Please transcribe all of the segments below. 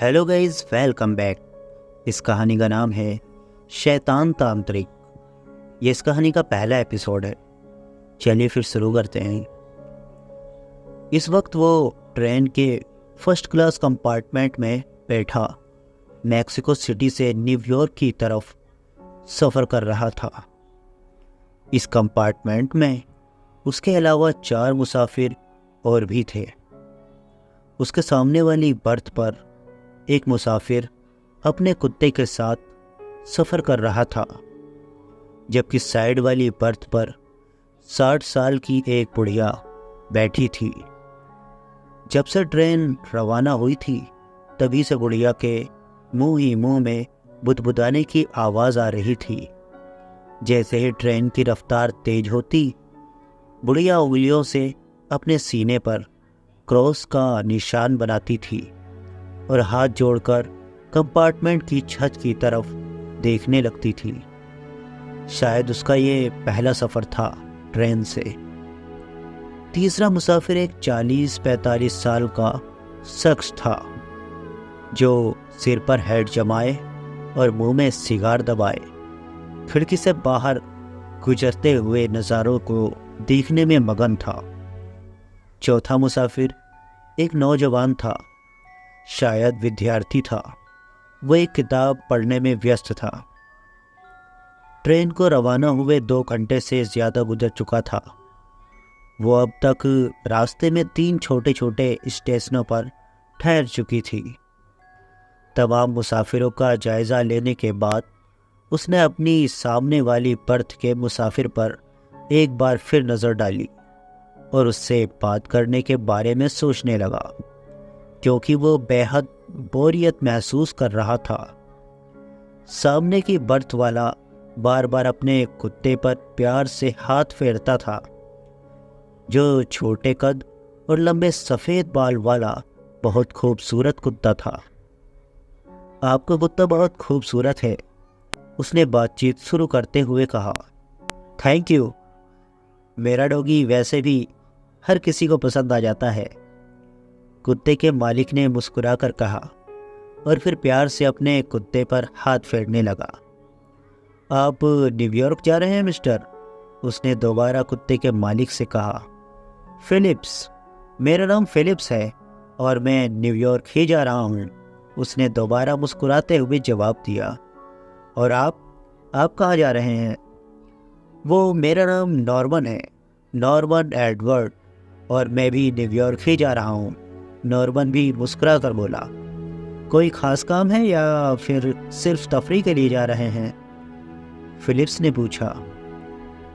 Hello guys, welcome back. इस कहानी का नाम है शैतान तांत्रिक। ये इस कहानी का पहला एपिसोड है। चलिए फिर शुरू करते हैं। इस वक्त वो ट्रेन के फर्स्ट क्लास कंपार्टमेंट में बैठा मैक्सिको सिटी से न्यूयॉर्क की तरफ सफ़र कर रहा था। इस कंपार्टमेंट में उसके अलावा 4 मुसाफिर और भी थे। उसके सामने वाली बर्थ पर एक मुसाफिर अपने कुत्ते के साथ सफ़र कर रहा था, जबकि साइड वाली बर्थ पर 60 साल की एक बुढ़िया बैठी थी। जब से ट्रेन रवाना हुई थी तभी से बुढ़िया के मुंह ही मुंह में बुदबुदाने की आवाज़ आ रही थी। जैसे ही ट्रेन की रफ्तार तेज होती, बुढ़िया उंगलियों से अपने सीने पर क्रॉस का निशान बनाती थी और हाथ जोड़कर कंपार्टमेंट की छत की तरफ देखने लगती थी। शायद उसका ये पहला सफ़र था ट्रेन से। तीसरा मुसाफिर एक 40-45 साल का शख्स था, जो सिर पर हेड जमाए और मुंह में सिगार दबाए खिड़की से बाहर गुजरते हुए नज़ारों को देखने में मगन था। चौथा मुसाफिर एक नौजवान था, शायद विद्यार्थी था। वो एक किताब पढ़ने में व्यस्त था। ट्रेन को रवाना हुए 2 घंटे से ज़्यादा गुजर चुका था। वो अब तक रास्ते में 3 छोटे छोटे स्टेशनों पर ठहर चुकी थी। तमाम मुसाफिरों का जायज़ा लेने के बाद उसने अपनी सामने वाली बर्थ के मुसाफिर पर एक बार फिर नज़र डाली और उससे बात करने के बारे में सोचने लगा, क्योंकि वो बेहद बोरियत महसूस कर रहा था। सामने की बर्थ वाला बार बार अपने कुत्ते पर प्यार से हाथ फेरता था, जो छोटे कद और लंबे सफ़ेद बाल वाला बहुत खूबसूरत कुत्ता था। आपका कुत्ता बहुत खूबसूरत है, उसने बातचीत शुरू करते हुए कहा। Thank you. मेरा डॉगी वैसे भी हर किसी को पसंद आ जाता है, कुत्ते के मालिक ने मुस्कुराकर कहा और फिर प्यार से अपने कुत्ते पर हाथ फेरने लगा। आप न्यूयॉर्क जा रहे हैं मिस्टर? उसने दोबारा कुत्ते के मालिक से कहा। फिलिप्स, मेरा नाम फिलिप्स है और मैं न्यूयॉर्क ही जा रहा हूँ, उसने दोबारा मुस्कुराते हुए जवाब दिया। और आप कहाँ जा रहे हैं? वो मेरा नाम नॉर्मन है, नॉर्मन एडवर्ड, और मैं भी न्यूयॉर्क ही जा रहा हूँ, नॉर्मन भी मुस्कुरा कर बोला। कोई ख़ास काम है या फिर सिर्फ तफरीह के लिए जा रहे हैं? फिलिप्स ने पूछा।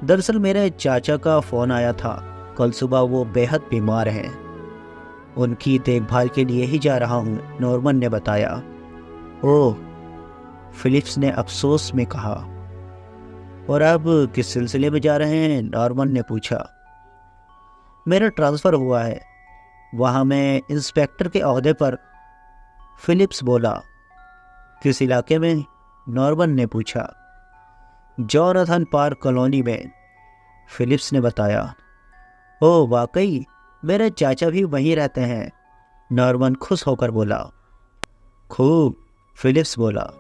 दरअसल मेरे चाचा का फ़ोन आया था, कल सुबह वो बेहद बीमार हैं, उनकी देखभाल के लिए ही जा रहा हूँ, नॉर्मन ने बताया। ओह, फिलिप्स ने अफसोस में कहा। और आप किस सिलसिले में जा रहे हैं? नॉर्मन ने पूछा। मेरा ट्रांसफ़र हुआ है, वहाँ मैं इंस्पेक्टर के ओहदे पर, फिलिप्स बोला। किस इलाके में? नॉर्मन ने पूछा। जॉनथन पार्क कॉलोनी में, फिलिप्स ने बताया। ओह वाकई, मेरे चाचा भी वहीं रहते हैं, नॉर्मन खुश होकर बोला। खूब, फिलिप्स बोला।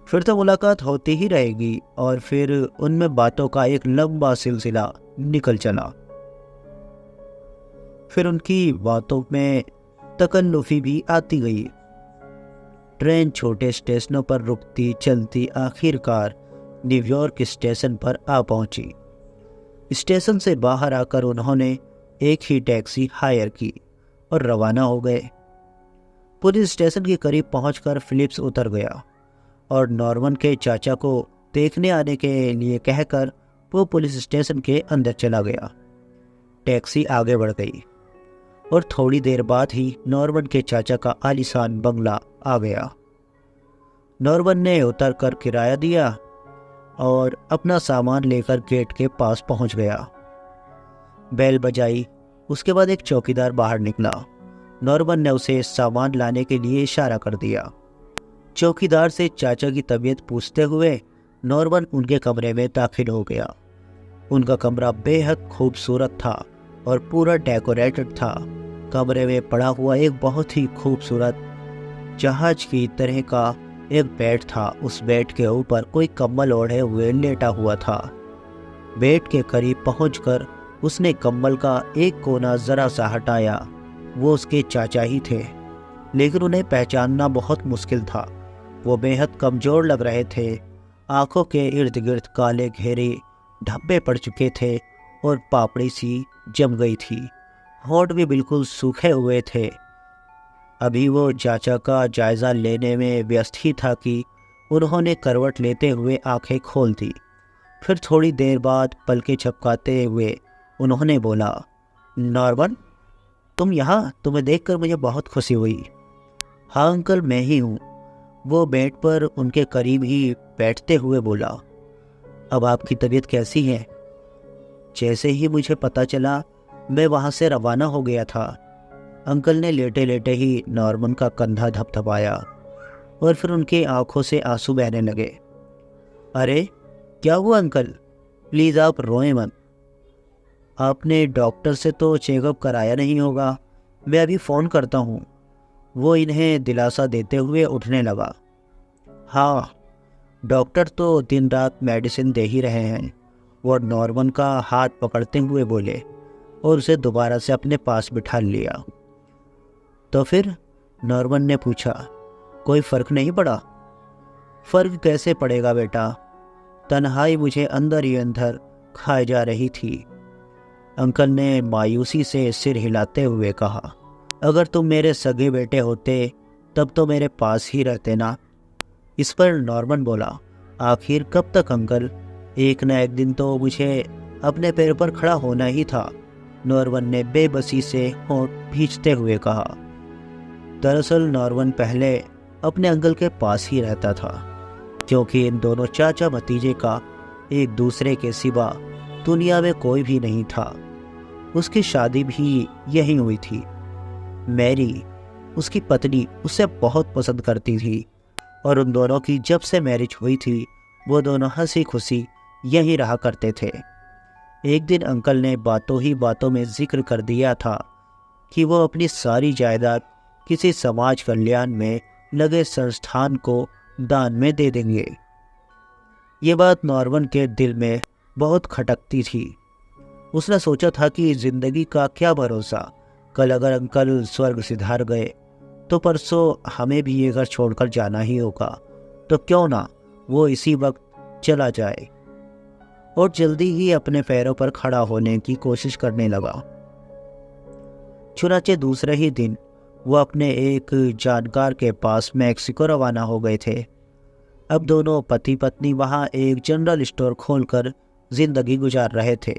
फिर तो मुलाकात होती ही रहेगी। और फिर उनमें बातों का एक लंबा सिलसिला निकल चला। फिर उनकी बातों में तकल्लुफ़ी भी आती गई। ट्रेन छोटे स्टेशनों पर रुकती चलती आखिरकार न्यूयॉर्क स्टेशन पर आ पहुंची। स्टेशन से बाहर आकर उन्होंने एक ही टैक्सी हायर की और रवाना हो गए। पुलिस स्टेशन के करीब पहुंचकर फिलिप्स उतर गया और नॉर्मन के चाचा को देखने आने के लिए कहकर वो पुलिस स्टेशन के अंदर चला गया। टैक्सी आगे बढ़ गई और थोड़ी देर बाद ही नॉर्मन के चाचा का आलीशान बंगला आ गया। नॉर्मन ने उतरकर किराया दिया और अपना सामान लेकर गेट के पास पहुंच गया। बेल बजाई, उसके बाद एक चौकीदार बाहर निकला। नॉर्मन ने उसे सामान लाने के लिए इशारा कर दिया। चौकीदार से चाचा की तबीयत पूछते हुए नॉर्मन उनके कमरे में दाखिल हो गया। उनका कमरा बेहद खूबसूरत था और पूरा डेकोरेटेड था। कमरे में पड़ा हुआ एक बहुत ही खूबसूरत जहाज की तरह का एक बेड था। उस बेड के ऊपर कोई कंबल ओढ़े हुए लेटा हुआ था। बेड के करीब पहुंचकर उसने कंबल का एक कोना जरा सा हटाया। वो उसके चाचा ही थे, लेकिन उन्हें पहचानना बहुत मुश्किल था। वो बेहद कमज़ोर लग रहे थे। आंखों के इर्द गिर्द काले घेरे धब्बे पड़ चुके थे और पापड़ी सी जम गई थी। होंठ भी बिल्कुल सूखे हुए थे। अभी वो चाचा का जायज़ा लेने में व्यस्त ही था कि उन्होंने करवट लेते हुए आंखें खोल दी। फिर थोड़ी देर बाद पलकें झपकाते हुए उन्होंने बोला, नॉर्मन, तुम यहाँ? तुम्हें देखकर मुझे बहुत खुशी हुई। हाँ अंकल, मैं ही हूँ। वो बेड पर उनके करीब ही बैठते हुए बोला, अब आपकी तबीयत कैसी है? जैसे ही मुझे पता चला मैं वहाँ से रवाना हो गया था। अंकल ने लेटे लेटे ही नॉर्मन का कंधा धपधपाया और फिर उनकी आंखों से आंसू बहने लगे। अरे क्या हुआ अंकल? प्लीज़ आप रोएं मत। आपने डॉक्टर से तो चेकअप कराया नहीं होगा। मैं अभी फ़ोन करता हूँ। वो इन्हें दिलासा देते हुए उठने लगा। हाँ, डॉक्टर तो दिन रात मेडिसिन दे ही रहे हैं। वो नॉर्मन का हाथ पकड़ते हुए बोले और उसे दोबारा से अपने पास बिठा लिया। तो फिर? नॉर्मन ने पूछा। कोई फ़र्क नहीं पड़ा? फ़र्क कैसे पड़ेगा बेटा? तन्हाई मुझे अंदर ही अंदर खाए जा रही थी। अंकल ने मायूसी से सिर हिलाते हुए कहा, अगर तुम मेरे सगे बेटे होते तब तो मेरे पास ही रहते ना। इस पर नॉर्मन बोला, आखिर कब तक अंकल? एक न एक दिन तो मुझे अपने पैर पर खड़ा होना ही था। नॉर्मन ने बेबसी से होंठ भींचते हुए कहा। दरअसल नॉर्मन पहले अपने अंकल के पास ही रहता था, क्योंकि इन दोनों चाचा भतीजे का एक दूसरे के सिवा दुनिया में कोई भी नहीं था। उसकी शादी भी यहीं हुई थी। मैरी, उसकी पत्नी, उसे बहुत पसंद करती थी और उन दोनों की जब से मैरिज हुई थी वो दोनों हंसी खुशी यहीं रहा करते थे। एक दिन अंकल ने बातों ही बातों में जिक्र कर दिया था कि वो अपनी सारी जायदाद किसी समाज कल्याण में लगे संस्थान को दान में दे देंगे। ये बात नॉर्मन के दिल में बहुत खटकती थी। उसने सोचा था कि जिंदगी का क्या भरोसा, कल अगर अंकल स्वर्ग सिधार गए तो परसों हमें भी ये घर छोड़कर जाना ही होगा। तो क्यों ना वो इसी वक्त चला जाए। और जल्दी ही अपने पैरों पर खड़ा होने की कोशिश करने लगा। चुनाचे दूसरे ही दिन वो अपने एक जानकार के पास मैक्सिको रवाना हो गए थे। अब दोनों पति पत्नी वहाँ एक जनरल स्टोर खोलकर जिंदगी गुजार रहे थे।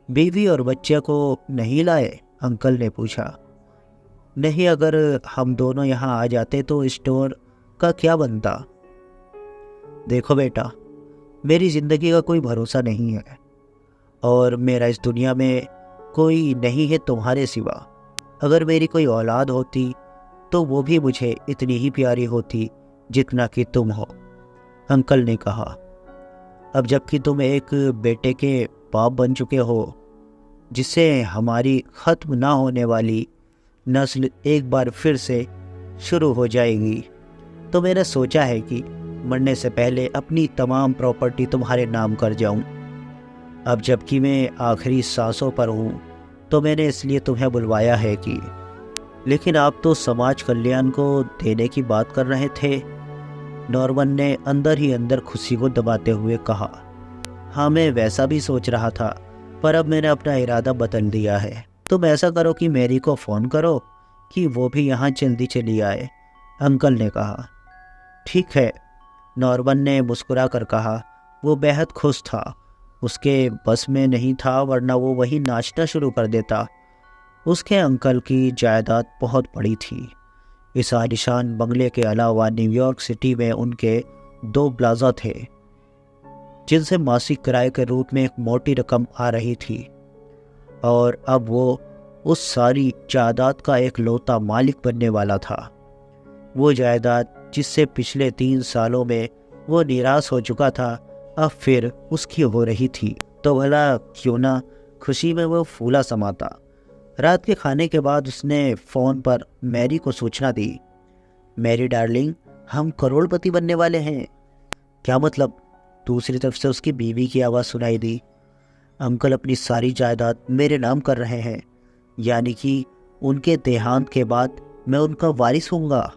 बीवी और बच्चे को नहीं लाए? अंकल ने पूछा। नहीं, अगर हम दोनों यहाँ आ जाते तो स्टोर का क्या बनता? देखो बेटा, मेरी ज़िंदगी का कोई भरोसा नहीं है और मेरा इस दुनिया में कोई नहीं है तुम्हारे सिवा। अगर मेरी कोई औलाद होती तो वो भी मुझे इतनी ही प्यारी होती जितना कि तुम हो, अंकल ने कहा। अब जबकि तुम एक बेटे के बाप बन चुके हो, जिससे हमारी ख़त्म ना होने वाली नस्ल एक बार फिर से शुरू हो जाएगी, तो मैंने सोचा है कि मरने से पहले अपनी तमाम प्रॉपर्टी तुम्हारे नाम कर जाऊं। अब जबकि मैं आखिरी सांसों पर हूँ तो मैंने इसलिए तुम्हें बुलवाया है कि, लेकिन आप तो समाज कल्याण को देने की बात कर रहे थे, नॉर्मन ने अंदर ही अंदर खुशी को दबाते हुए कहा। हाँ, मैं वैसा भी सोच रहा था, पर अब मैंने अपना इरादा बदल दिया है। तुम ऐसा करो कि मैरी को फ़ोन करो कि वो भी यहाँ जल्दी चली आए, अंकल ने कहा। ठीक है, नॉर्मन ने मुस्कुरा कर कहा। वो बेहद खुश था। उसके बस में नहीं था, वरना वो वही नाचना शुरू कर देता। उसके अंकल की जायदाद बहुत बड़ी थी। इस आलीशान बंगले के अलावा न्यूयॉर्क सिटी में उनके 2 प्लाजा थे, जिनसे मासिक किराए के रूप में एक मोटी रकम आ रही थी। और अब वो उस सारी जायदाद का एक लौता मालिक बनने वाला था। वो जायदाद जिससे पिछले 3 सालों में वो निराश हो चुका था, अब फिर उसकी हो रही थी। तो भला क्यों ना खुशी में वो फूला समाता। रात के खाने के बाद उसने फ़ोन पर मैरी को सूचना दी मेरी डार्लिंग, हम करोड़पति बनने वाले हैं। क्या मतलब? दूसरी तरफ से उसकी बीवी की आवाज़ सुनाई दी। अंकल अपनी सारी जायदाद मेरे नाम कर रहे हैं, यानी कि उनके देहांत के बाद मैं उनका वारिस होऊंगा।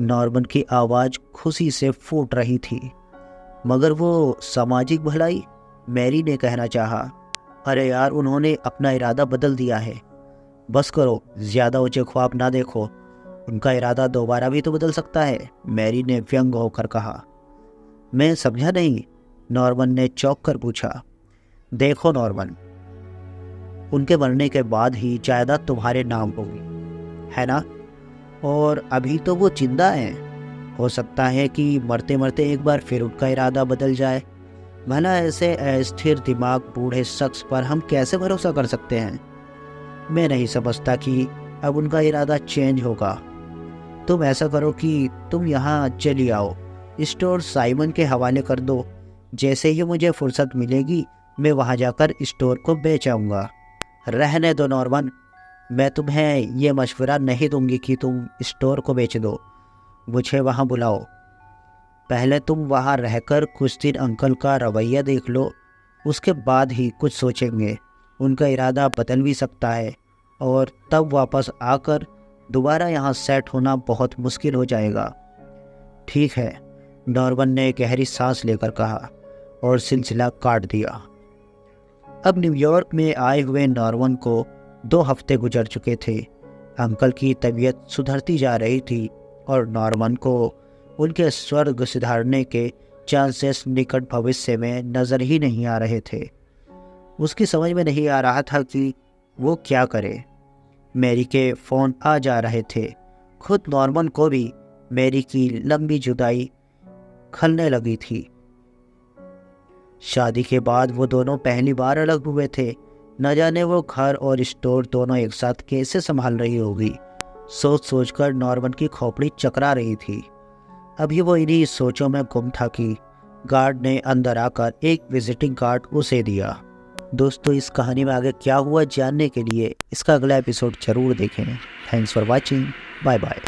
नॉर्मन की आवाज़ खुशी से फूट रही थी। मगर वो सामाजिक भलाई, मैरी ने कहना चाहा। अरे यार, उन्होंने अपना इरादा बदल दिया है। बस करो, ज़्यादा ऊंचे ख्वाब ना देखो। उनका इरादा दोबारा भी तो बदल सकता है, मैरी ने व्यंग होकर कहा। मैं समझा नहीं, नॉर्मन ने चौंक कर पूछा। देखो नॉर्मन, उनके मरने के बाद ही जायदाद तुम्हारे नाम होगी, है ना? और अभी तो वो जिंदा हैं। हो सकता है कि मरते मरते एक बार फिर उनका इरादा बदल जाए। भला ऐसे अस्थिर दिमाग बूढ़े शख्स पर हम कैसे भरोसा कर सकते हैं? मैं नहीं समझता कि अब उनका इरादा चेंज होगा। तुम ऐसा करो कि तुम यहाँ चली आओ, स्टोर साइमन के हवाले कर दो। जैसे ही मुझे फुर्सत मिलेगी मैं वहाँ जाकर स्टोर को बेच आऊँगा। रहने दो नॉर्मन, मैं तुम्हें ये मशवरा नहीं दूंगी कि तुम स्टोर को बेच दो। मुझे वहाँ बुलाओ। पहले तुम वहाँ रहकर कुछ दिन अंकल का रवैया देख लो, उसके बाद ही कुछ सोचेंगे। उनका इरादा बदल भी सकता है और तब वापस आकर दोबारा यहाँ सेट होना बहुत मुश्किल हो जाएगा। ठीक है, नॉर्मन ने गहरी सांस लेकर कहा और सिलसिला काट दिया। अब न्यूयॉर्क में आए हुए नॉर्मन को 2 हफ्ते गुजर चुके थे। अंकल की तबीयत सुधरती जा रही थी और नॉर्मन को उनके स्वर्ग सुधारने के चांसेस निकट भविष्य में नज़र ही नहीं आ रहे थे। उसकी समझ में नहीं आ रहा था कि वो क्या करे। मैरी के फ़ोन आ जा रहे थे। खुद नॉर्मन को भी मैरी की लंबी जुदाई खलने लगी थी। शादी के बाद वो दोनों पहली बार अलग हुए थे। न जाने वो घर और स्टोर दोनों एक साथ कैसे संभाल रही होगी। सोच सोचकर नॉर्मन की खोपड़ी चकरा रही थी। अभी वो इन्हीं सोचों में गुम था कि गार्ड ने अंदर आकर एक विजिटिंग कार्ड उसे दिया। दोस्तों, इस कहानी में आगे क्या हुआ जानने के लिए इसका अगला एपिसोड जरूर देखें। Thanks for watching. Bye bye.